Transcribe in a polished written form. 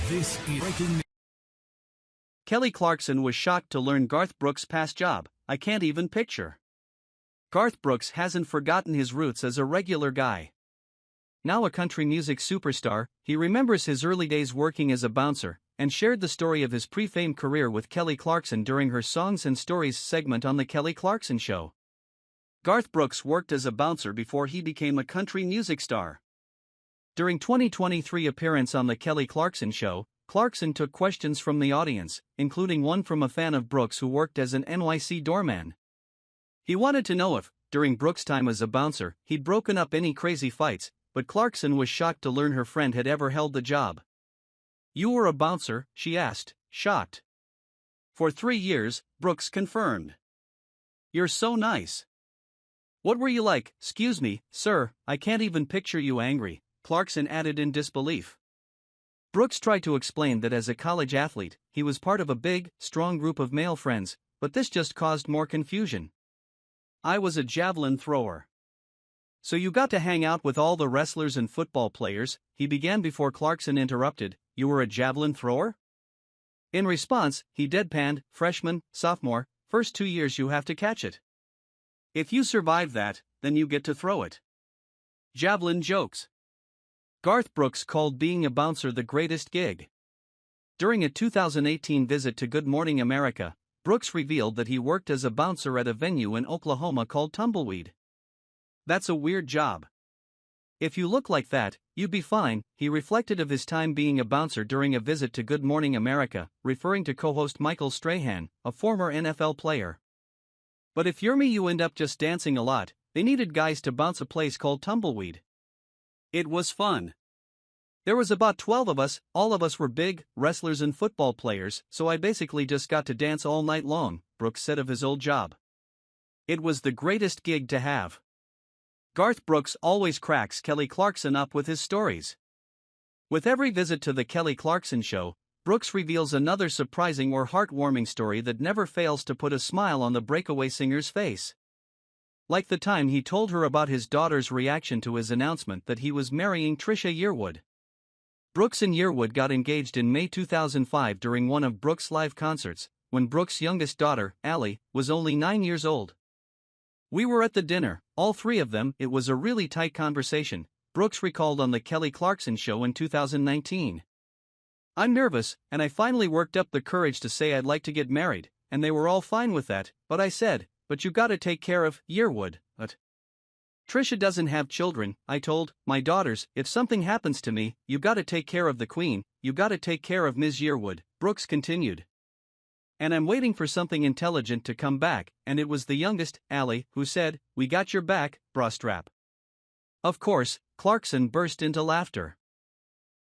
This is breaking. Kelly Clarkson was shocked to learn Garth Brooks' past job. I can't even picture. Garth Brooks hasn't forgotten his roots as a regular guy. Now a country music superstar, he remembers his early days working as a bouncer, and shared the story of his pre-fame career with Kelly Clarkson during her Songs and Stories segment on The Kelly Clarkson Show. Garth Brooks worked as a bouncer before he became a country music star. During 2023 appearance on The Kelly Clarkson Show, Clarkson took questions from the audience, including one from a fan of Brooks who worked as an NYC doorman. He wanted to know if, during Brooks' time as a bouncer, he'd broken up any crazy fights, but Clarkson was shocked to learn her friend had ever held the job. "You were a bouncer?" she asked, shocked. "For 3 years," Brooks confirmed. "You're so nice. What were you like?" "Excuse me, sir, I can't even picture you angry," Clarkson added in disbelief. Brooks tried to explain that as a college athlete, he was part of a big, strong group of male friends, but this just caused more confusion. "I was a javelin thrower." "So you got to hang out with all the wrestlers and football players," he began before Clarkson interrupted. "You were a javelin thrower?" In response, he deadpanned, "Freshman, sophomore, first 2 years you have to catch it. If you survive that, then you get to throw it." Javelin jokes. Garth Brooks called being a bouncer the greatest gig. During a 2018 visit to Good Morning America, Brooks revealed that he worked as a bouncer at a venue in Oklahoma called Tumbleweed. "That's a weird job. If you look like that, you'd be fine," he reflected of his time being a bouncer during a visit to Good Morning America, referring to co-host Michael Strahan, a former NFL player. "But if you're me, you end up just dancing a lot. They needed guys to bounce a place called Tumbleweed. It was fun. There was about 12 of us, all of us were big wrestlers and football players, so I basically just got to dance all night long," Brooks said of his old job. "It was the greatest gig to have." Garth Brooks always cracks Kelly Clarkson up with his stories. With every visit to The Kelly Clarkson Show, Brooks reveals another surprising or heartwarming story that never fails to put a smile on the breakaway singer's face. Like the time he told her about his daughter's reaction to his announcement that he was marrying Trisha Yearwood. Brooks and Yearwood got engaged in May 2005 during one of Brooks' live concerts, when Brooks' youngest daughter, Allie, was only 9 years old. "We were at the dinner, all 3 of them. It was a really tight conversation," Brooks recalled on The Kelly Clarkson Show in 2019. "I'm nervous, and I finally worked up the courage to say I'd like to get married, and they were all fine with that, but I said, 'But you gotta take care of Yearwood.' But Trisha doesn't have children. I told my daughters, if something happens to me, you gotta take care of the queen, you gotta take care of Ms. Yearwood," Brooks continued. "And I'm waiting for something intelligent to come back, and it was the youngest, Allie, who said, 'We got your back, bra strap.'" Of course, Clarkson burst into laughter.